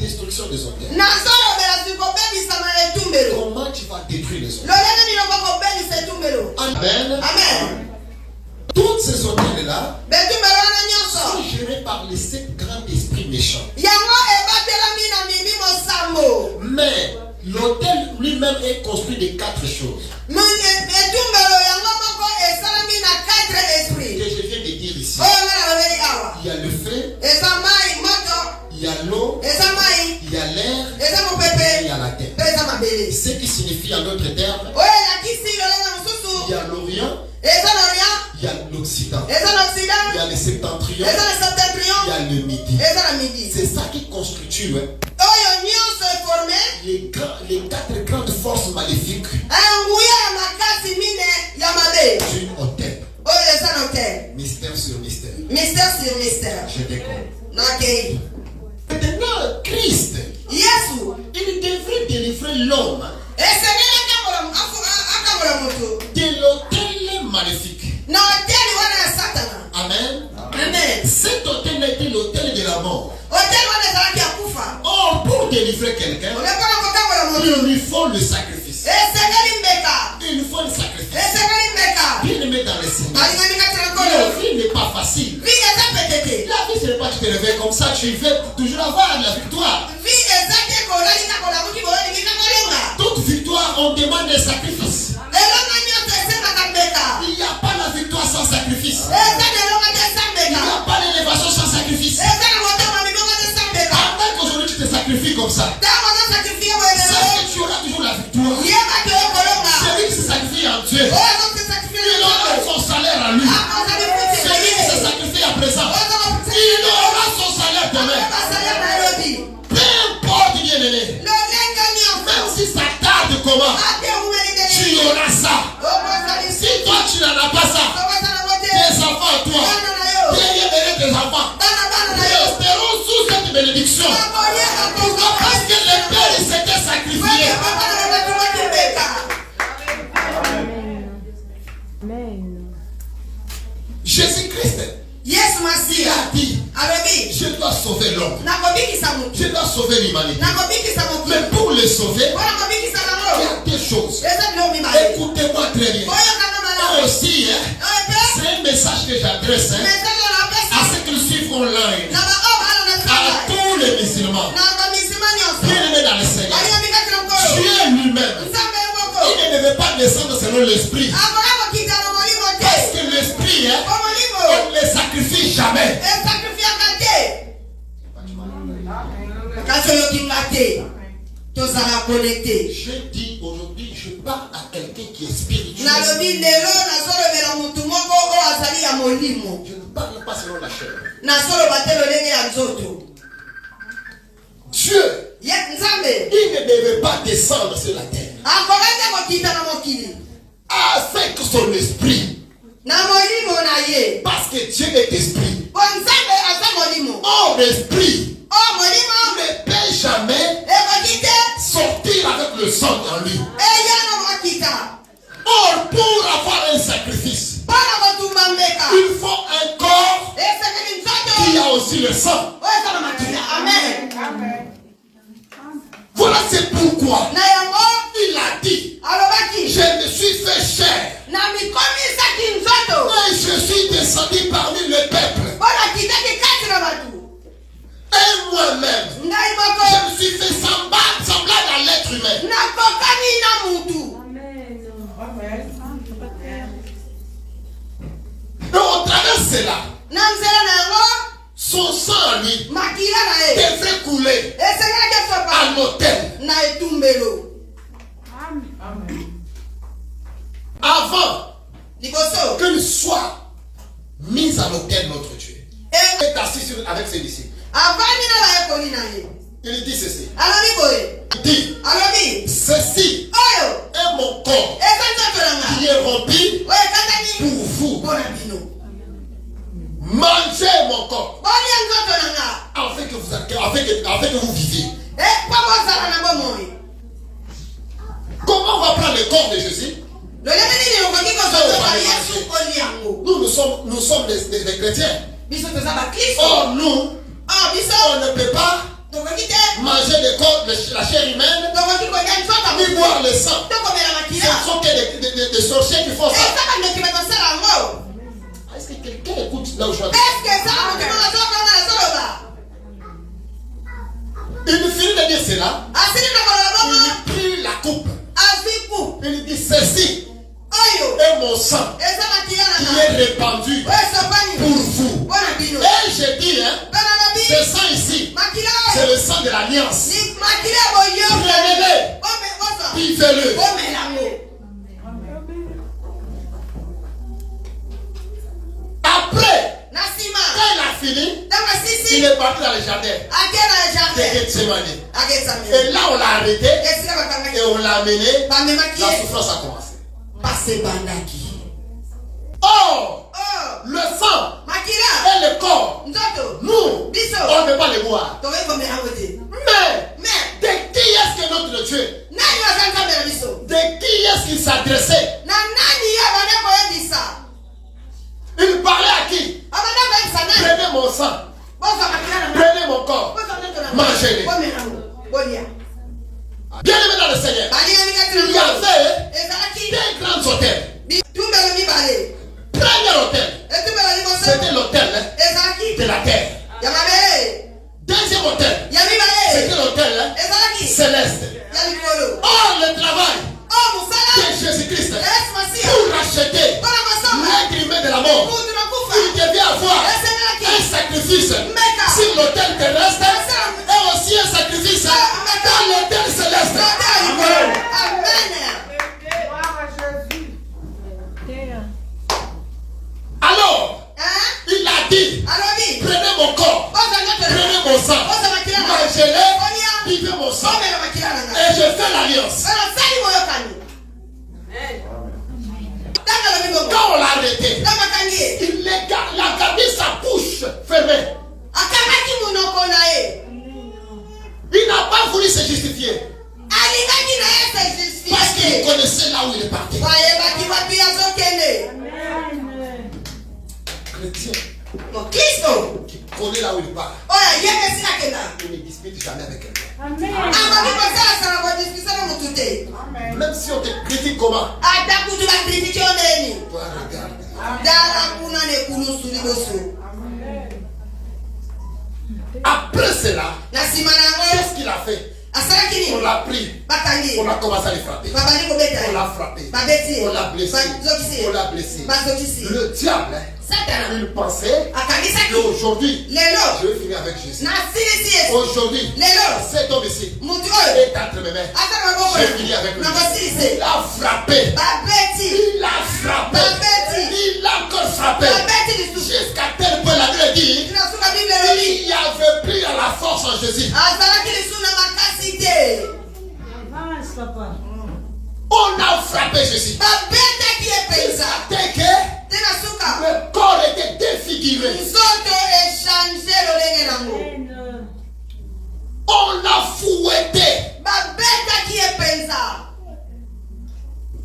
destruction des hôtels. Comment tu vas détruire les hôtels? Amen. Amen. Toutes ces hôtels-là sont gérés par les 7 grands esprits méchants. Mais l'hôtel lui-même est construit de 4 choses que je viens de dire ici. Il y a le feu, il y a l'eau, il y a l'air, il y a la terre. Ce qui signifie en d'autres termes, il y a l'Orient, il y a l'Occident, il y a le Septentrion, il y a le Midi. C'est ça qui constitue les 4 grandes forces maléfiques d'une hôtel. Mystère sur mystère. Je découvre. Maintenant, Christ, il devrait délivrer l'homme de l'hôtel maléfique. Amen. Cet hôtel était l'hôtel de la mort. Or, pour délivrer quelqu'un, il lui faut le sacrifice. Il lui faut le sacrifice. Bien aimé dans le Seigneur. La vie n'est pas facile. La vie, ce n'est pas que tu te réveilles comme ça, tu veux toujours avoir la victoire. Toute victoire, on demande des sacrifices. Il n'y a pas la victoire sans sacrifice. Il n'y a pas l'élévation sans sacrifice. Pendant qu'aujourd'hui tu te sacrifies comme ça, c'est que tu auras toujours la victoire. Celui qui se sacrifie en Dieu, il aura son salaire à lui. Celui qui se sacrifie à présent, il aura son salaire demain. Peu importe, bien aimé, même si ça tarde comment, tu auras ça. Si toi tu n'en as pas ça, tes enfants, toi, tes enfants resteront sous cette bénédiction. Pourquoi? Parce que le Père s'était sacrifié. Jésus-Christ, il a dit, je dois sauver l'homme. Je dois sauver l'humanité. Mais pour le sauver, il y a des choses. Écoutez-moi très bien. Moi aussi, c'est un message que j'adresse à ceux qui le suivent online, à tous les musulmans. Bien aimés dans le Seigneur, Dieu lui-même, il ne devait pas descendre selon l'esprit. Parce que l'esprit, on ne le sacrifie jamais. Je dis aujourd'hui, je parle à quelqu'un qui est spirituel. Je ne parle pas selon la chair. Dieu, il ne devait pas descendre sur la terre afin que son esprit, parce que Dieu est esprit. Or, l'esprit ne peut jamais sortir avec le sang en lui. Or, pour avoir un sacrifice, il faut un corps qui a aussi le sang. Voilà, c'est pourquoi il a dit, je me suis fait chair, et je suis descendu parmi le peuple. Et moi-même, je me suis fait semblable à l'être humain. Donc, au travers de cela, son sang en lui devrait couler à l'autel. Avant qu'il soit mis à l'autel, notre Dieu est assis avec ses disciples. Il dit ceci. Il dit, ceci est mon corps qui est rempli pour vous. Mangez mon corps afin que vous viviez. Comment on va prendre le corps de Jésus? Nous sommes des chrétiens. Or nous, on ne peut pas manger la chair humaine, ni boire le sang. Ce sont que des sorciers qui font ça. Est-ce que quelqu'un écoute là où je suis? Il finit de dire cela. Il prit la coupe. Il dit ceci est mon sang qui est répandu pour vous. Et je dis, ce sang ici, c'est le sang de l'alliance. Prenez-le, buvez-le. Après, quand il a fini, il est parti dans le jardin de Gethsemane. Et là, on l'a arrêté et on l'a amené. La souffrance a commencé. Oh, le sang et le corps, nous, on ne peut pas les boire. Mais de qui est-ce que notre Dieu? De qui est-ce qu'il s'adressait? Il parlait à qui? Prenez mon sang, prenez mon corps, mangez-les. Bien aimé dans le Seigneur, il y avait des grands hôtels. Premier hôtel, c'était l'hôtel de la terre. Deuxième hôtel, c'était l'hôtel céleste. Or, le travail de Jésus-Christ pour racheter l'être humain de la mort, il devait avoir un sacrifice sur l'autel terrestre et aussi un sacrifice dans l'autel céleste. Amen. Alors, il a dit, prenez mon corps, prenez mon sang, mangez-le, vivez mon sang, et je fais l'alliance. Quand on l'a arrêté, il a gardé sa bouche fermée. Il n'a pas voulu se justifier. Parce qu'il connaissait là où il est parti. Chrétien qui connaît là où il part, il ne dispute jamais avec quelqu'un. Même si on te critique comment, toi regarde. Après cela, qu'est-ce qu'il a fait? On l'a pris, on a commencé à le frapper, on l'a frappé, on l'a blessé, Le diable, il pensait qu'aujourd'hui, je vais finir avec Jésus. Aujourd'hui, cet homme ici est entre mes mains. Je vais finir avec lui. Il a frappé, il a frappé, il a encore frappé, jusqu'à tel point la Bible dit, il n'y avait plus à la force en Jésus. On a frappé Jésus. Le corps était défiguré. On l'a fouetté.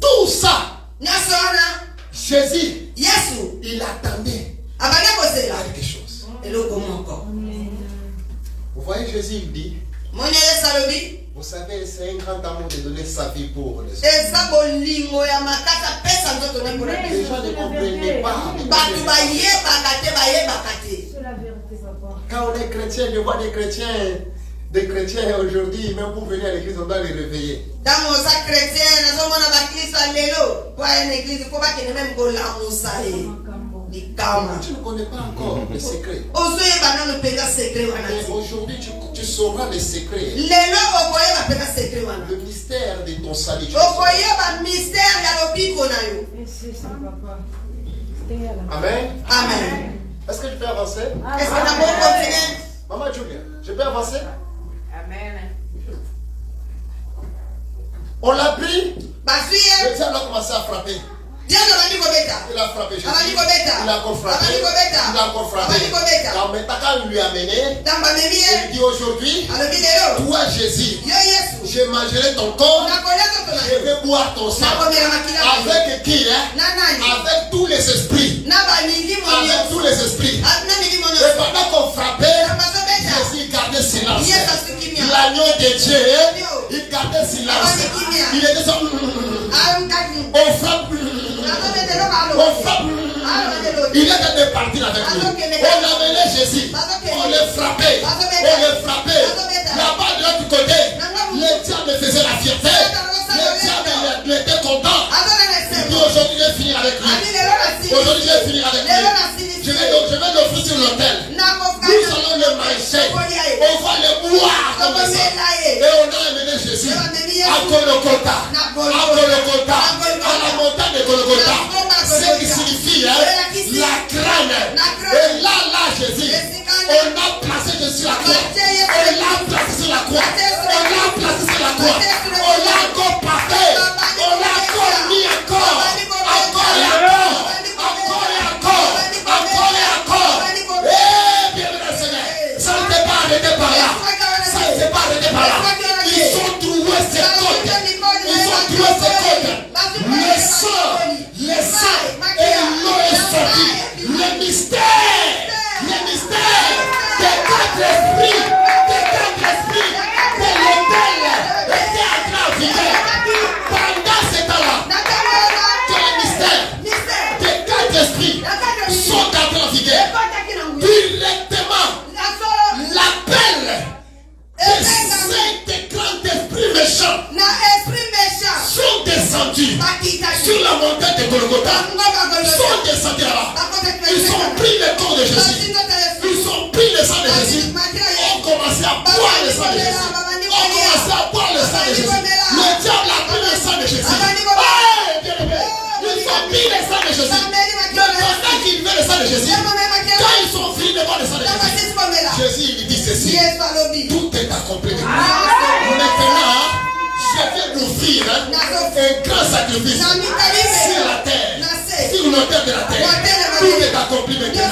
Tout ça, Jésus, il attendait quelque chose. Vous voyez, Jésus, il dit, vous savez, c'est un grand amour de donner sa vie pour les autres. Les gens ne comprenaient pas. Quand on est chrétien, je vois des chrétiens aujourd'hui, même pour venir à l'église, on doit les réveiller. Tu ne connais pas encore les secrets. Aujourd'hui, tu sauras les secrets. Le mystère de ton salut. Amen. Amen. Est-ce que je peux avancer? Est-ce que tu peux continuer? Maman Julia, je peux avancer? Amen. On l'a pris. Le diable a commencé à frapper. Il a frappé Jésus. Il a encore frappé. Il a encore frappé. Quand il lui a amené, il dit aujourd'hui, toi Jésus, je mangerai ton corps, je vais boire ton sang. Avec qui? Avec tous les esprits. Avec tous les esprits. Et pendant qu'on frappait, Jésus gardait silence. Il a l'agneau de Dieu, il gardait silence. Il était ça. On frappe. On frappe. Il était parti avec lui. On amenait Jésus. On le frappait. On le frappait. Là-bas de l'autre côté, le diable faisait la fierté. Le diable était content. Aujourd'hui, je vais finir avec lui. Aujourd'hui, je vais finir avec lui. Je vais l'offrir sur l'autel. Nous allons le manger. On va le boire comme ça. Et on a amené Jésus à Golgotha. À Golgotha. À la montagne de Golgotha. Ce qui signifie la crâne. Et là, Jésus, on a placé Jésus sur la croix. On l'a placé sur la croix. On l'a placé sur la croix. On l'a encore parfait. On l'a encore mis encore. Encore et encore. Encore et encore. Encore et encore. Eh bien, Seigneur, ça ne s'est pas arrêté par là. Ça ne s'est pas arrêté par là. Ils ont trouvé ces côtes. Ils ont trouvé ces côtes. Le sang et l'eau est sorti. Le mystère des quatre esprits de l'autel était en train de vivre. Pendant ce temps-là, que le mystère des quatre esprits sont en train de vivre. Directement, l'appel des 5 grands esprits méchants sont descendus sur la montagne de Golgotha. Sont descendus là-bas. Ils ont pris le corps de Jésus. Ils ont pris le sang de Jésus. On commençait à boire le sang de Jésus. On commençait à boire le sang de Jésus. Le diable a pris le sang de Jésus. Ils ont pris le sang de Jésus. Pendant qu'ils veulent le sang de Jésus, quand ils sont finis de boire le sang de Jésus, Jésus il dit ceci: tout est accompli. Maintenant, je vais d'offrir un grand sacrifice sur la terre, sur l'autel de la terre. Tout est accompli maintenant.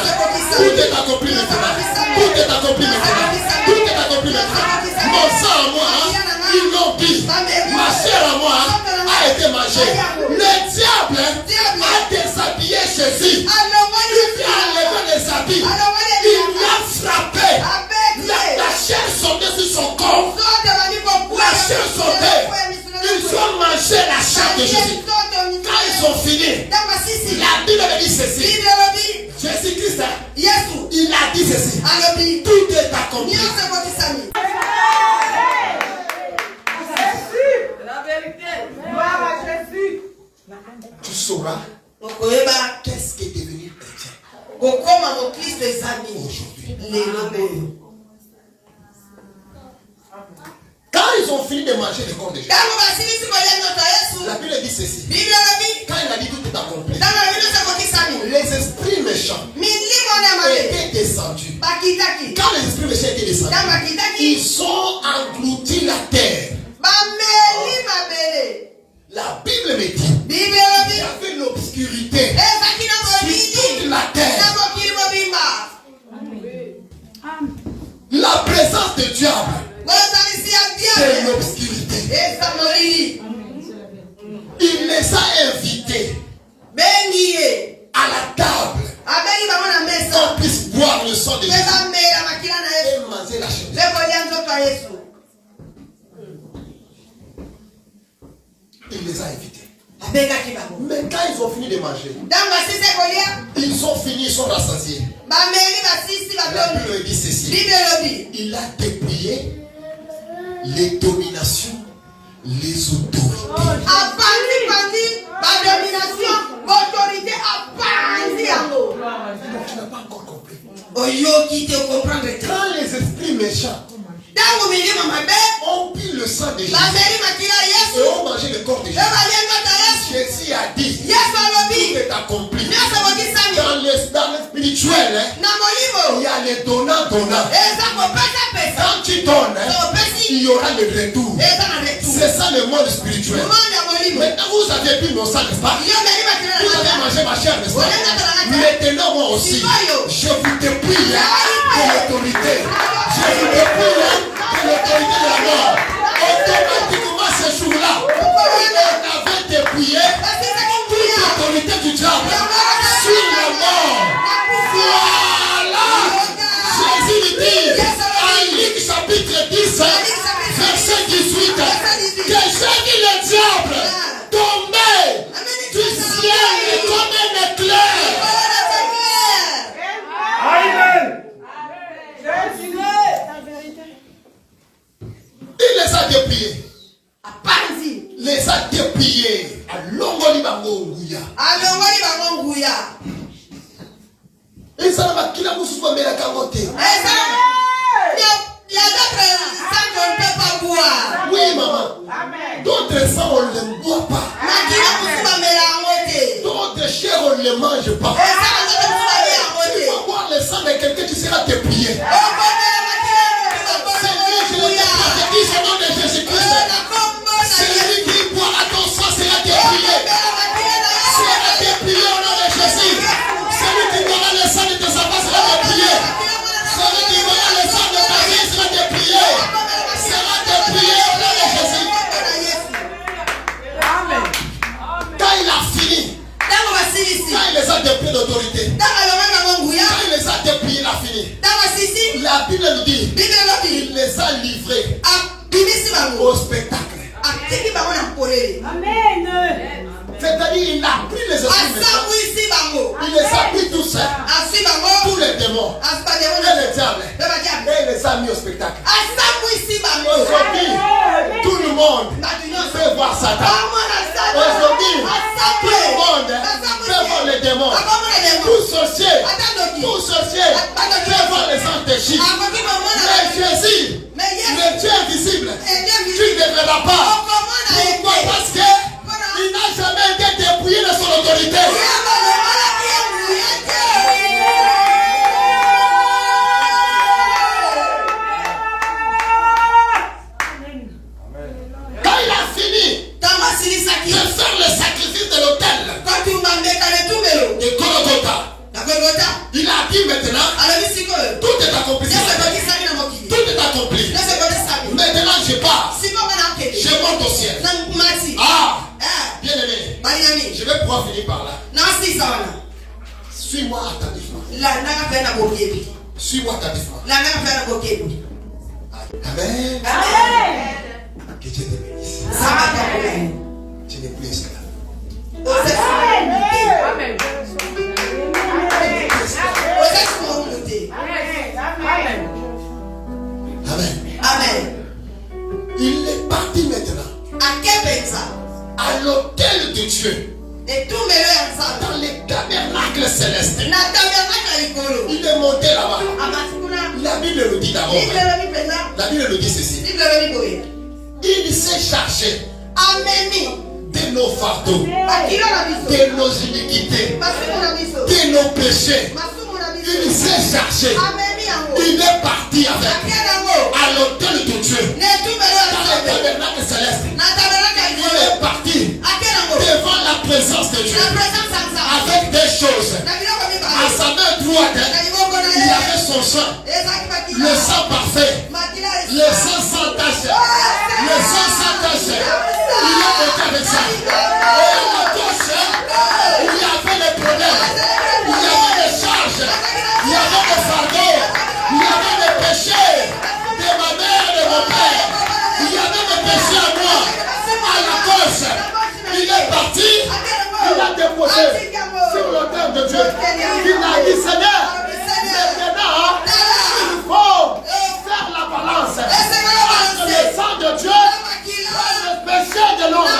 Tout est accompli maintenant. Tout est accompli maintenant. Tout est accompli maintenant. Mon sang à moi, ils l'ont pris. Ma chair à moi a été mangée. Le diable a déshabillé Jésus. Il a enlevé les habits. Il l'a frappé. La chair sautait sur son corps. La chair sautait. Ils ont mangé la chair de Jésus. Quand ils ont fini, la Bible dit ceci: Jésus-Christ, il a dit ceci: tout est accompli. Tu sauras qu'est-ce qui est devenu chrétien aujourd'hui. Quand ils ont fini de manger le corps de Jésus, la Bible dit ceci: quand il a dit tout est accompli, les esprits méchants étaient descendus. Quand les esprits méchants étaient descendus, ils ont englouti la terre. La Bible me dit il y avait l'obscurité sur toute la terre. La présence de diable, c'est l'obscurité. Il les a invités à la table qu'on puisse boire le sang de Jésus et manger la chair. Il les a invités. Mais quand ils ont fini de manger, ils ont fini, ils sont rassasiés. La Bible dit ceci: il a dépouillé les dominations, les autorités. Tu n'as pas encore compris. Quand les esprits méchants ont pris le sang de Jésus et ont mangé le corps de Jésus, Jésus a dit tout est accompli. Dans le spirituel, il y a les donnants. Quand tu donnes, il y aura le retour. C'est ça le monde spirituel. Maintenant vous avez bu mon sang, n'est-ce pas? Vous avez mangé ma chair, n'est-ce pas? Maintenant moi aussi, je vous dépouille de l'autorité. Je vous dépouille de l'autorité de la mort. Automatiquement ce jour-là, on avait dépouillé toute l'autorité du diable sur la mort. Voilà. Jésus dit en Luc chapitre 10, j'ai vu le diable tomber du ciel comme un éclair. Amen. Il les a dépliés. Les a dépliés. À Longoli Bango Nguya. Et ça va qu'il a moussou mais la carotte. Il y a d'autres sangs qu'on ne peut pas boire. Oui, maman. D'autres sangs, on ne les boit pas. D'autres chairs, on ne les mange pas. Tu vas boire le sang de quelqu'un, tu seras déplié. Seigneur, je le prophétise au nom de Jésus-Christ. Celui qui boira ton sang sera déplié. Sera déplié au nom de Jésus. Celui qui boira le sang de tes enfants sera déplié. Celui qui boira le sang de ta vie sera déplié. Sera déplié au nom de Jésus. Quand il a fini, quand il les a dépliés d'autorité, quand il les a dépliés, il a fini. La Bible nous dit, il les a livrés au spectacle. Amen. C'est-à-dire, il a pris les esprits méchants. Il les a pris tous, tous les démons et les diables. Et il les a mis au spectacle. Aujourd'hui, tout le monde peut voir Satan. Aujourd'hui, tout le monde peut voir les démons. Tout sorcier peut voir les anges déchus. Mais Jésus, le Dieu invisible, tu ne devras pas. Pourquoi? Parce que il n'a jamais été dépouillé de son autorité. Quand il a fini de faire le sacrifice de l'autel de Golgotha, il a dit maintenant, tout est accompli. Tout est accompli. Maintenant je pars. Je monte au ciel. Ah, bien aimé, je vais pouvoir finir par là. Suis-moi attentivement. Suis-moi attentivement. Amen. Que Dieu te bénisse. Tu n'es plus esclave. Amen. Il est parti maintenant à l'autel de Dieu, dans les tabernacles célestes. Il est monté là-bas. La Bible le dit d'abord. La Bible le dit ceci. Il s'est chargé de nos fardeaux, de nos iniquités, de nos péchés. Il s'est chargé. Il est parti avec à l'autel de Dieu, dans les tabernacles célestes. Il est parti devant la présence de Dieu avec des choses. À sa main droite, il avait son sang, le sang parfait, le sang sans tache, le sang sans tache. Il est monté avec ça. Et à la gauche, il y avait des problèmes, il y avait des charges, il y avait des fardeaux, il y avait des péchés de ma mère et de mon père. Il y avait des péchés à moi. À la gauche, il est parti, il a déposé sur l'autel de Dieu. Il a dit, Seigneur, maintenant, il faut faire la balance entre le sang de Dieu et le péché de l'homme.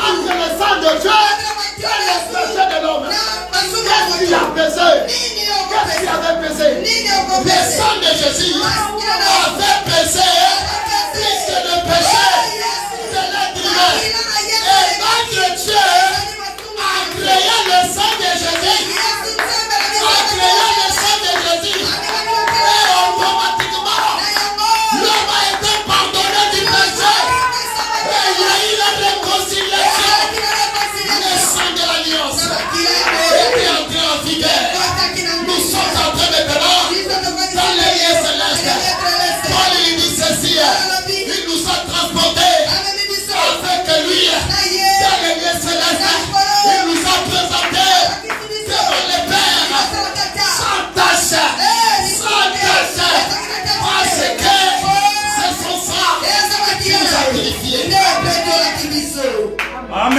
Entre le sang de Dieu et le péché de l'homme. Qu'est-ce qu'il a pesé? Qu'est-ce qu'il avait pesé? Le sang de Jésus avait pesé plus que le péché de l'être humain. Et notre Dieu a créé le sang de Jésus, a créé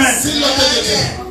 Amen. C'est l'autre de Dieu.